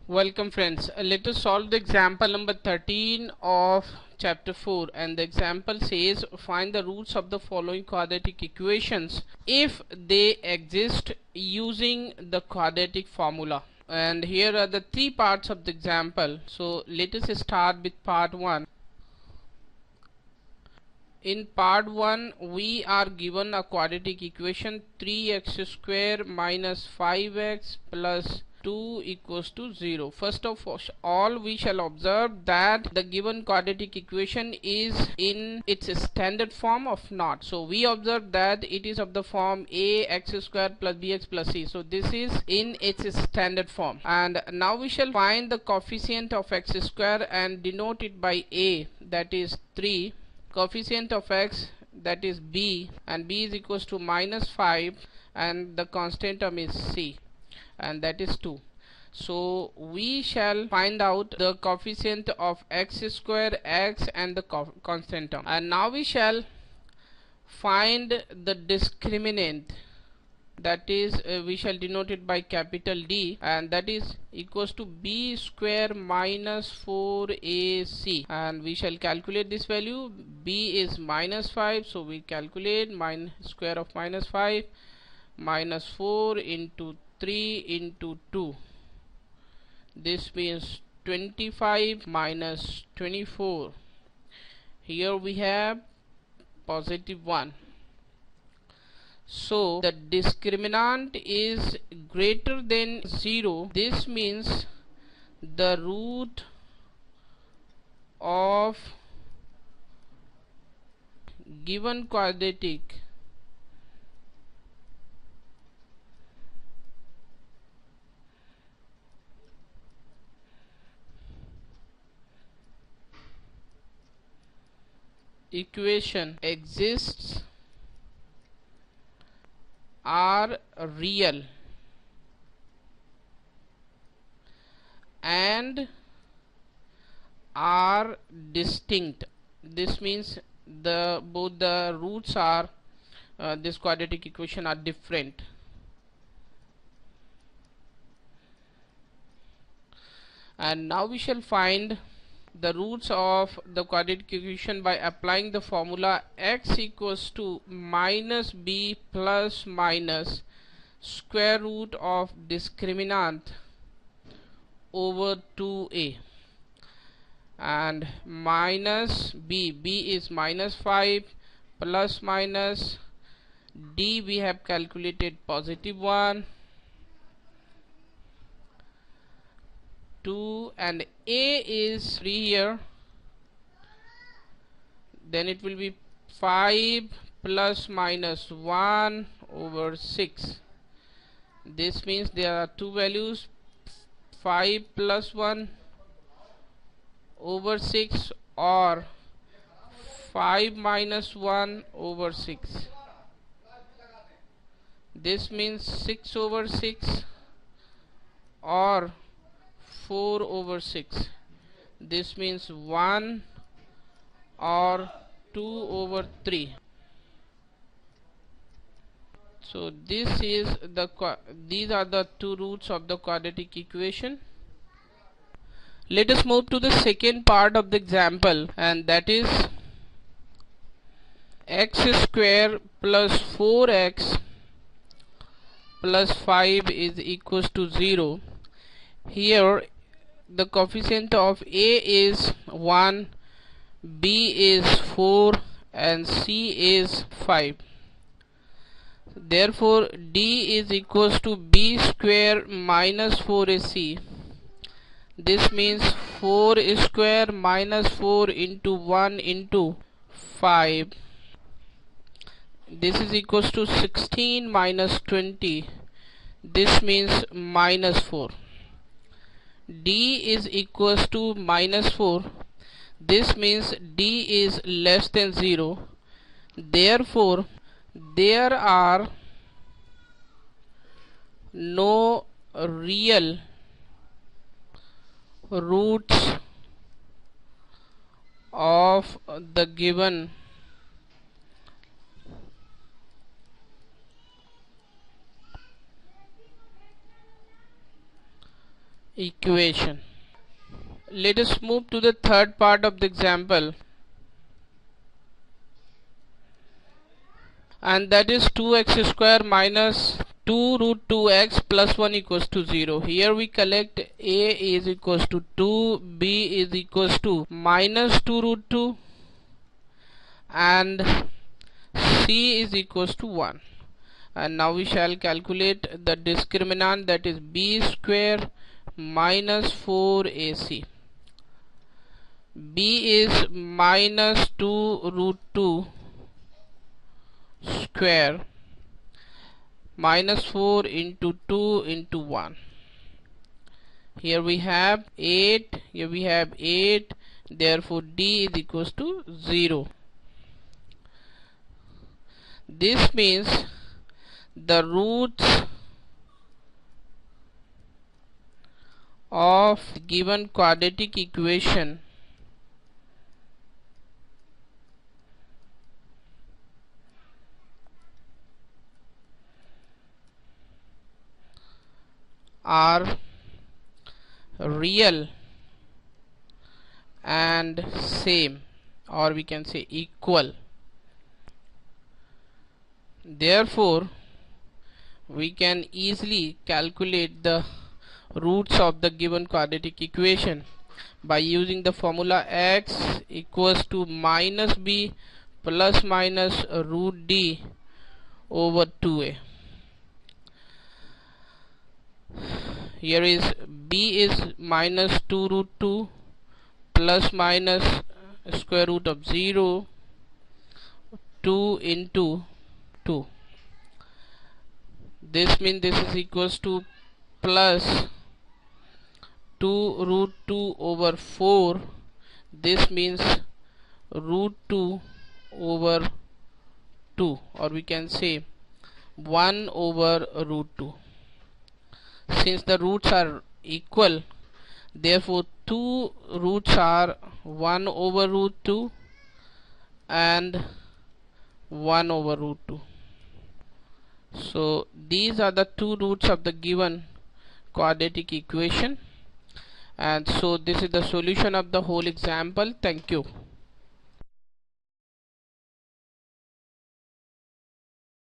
Welcome friends. Let us solve the example number 13 of chapter 4, and the example says find the roots of the following quadratic equations if they exist using the quadratic formula. And here are the three parts of the example. So let us start with part 1. In part 1 we are given a quadratic equation 3x square minus 5x plus 2 equals to 0. First of all, we shall observe that the given quadratic equation is in its standard form of not. So we observe that it is of the form ax square plus bx plus c. So this is in its standard form. And now we shall find the coefficient of x square and denote it by a, that is 3. Coefficient of x, that is b, and b is equals to minus 5, and the constant term is c, and that is 2. So we shall find out the coefficient of x square, x, and the constant term. And now we shall find the discriminant, that is we shall denote it by capital D, and that is equals to b square minus 4ac, and we shall calculate this value. B is minus 5, so we calculate square of minus 5 minus 4 into 3 into 2. This means 25 minus 24. Here we have positive 1. So the discriminant is greater than 0. This means the root of given quadratic equation exists are real and are distinct. This means both the roots are this quadratic equation are different. And now we shall find the roots of the quadratic equation by applying the formula x equals to minus b plus minus square root of discriminant over 2a, and minus b is minus 5 plus minus d we have calculated positive 1, 2, and a is 3 here. Then it will be 5 plus minus 1 over 6. This means there are two values, 5 plus 1 over 6 or 5 minus 1 over 6. This means 6 over 6 or 4 over 6. This means 1 or 2 over 3. So these are the two roots of the quadratic equation. Let us move to the second part of the example, and that is x square plus 4x plus 5 is equals to 0. Here the coefficient of a is 1, b is 4, and c is 5. Therefore d is equals to b square minus 4ac. This means 4 square minus 4 into 1 into 5. This is equals to 16 minus 20. This means minus 4. D is equals to minus 4. This means D is less than 0. Therefore there are no real roots of the given equation. Let us move to the third part of the example, and that is 2x square minus 2 root 2x plus 1 equals to 0. Here we collect a is equals to 2, b is equals to minus 2 root 2, and c is equals to 1. And now we shall calculate the discriminant, that is b square minus 4ac. b is minus 2 root 2 square minus 4 into 2 into 1. Here we have 8, here we have 8, therefore d is equals to 0. This means the roots of given quadratic equation are real and same, or we can say equal. Therefore we can easily calculate the roots of the given quadratic equation by using the formula x equals to minus b plus minus root d over 2a. Here is b is minus 2 root 2 plus minus square root of 0, 2 into 2. This means this is equals to plus 2 root 2 over 4. This means root 2 over 2, or we can say 1 over root 2. Since the roots are equal, therefore two roots are 1 over root 2 and 1 over root 2. So these are the two roots of the given quadratic equation, and so this is the solution of the whole example. Thank you.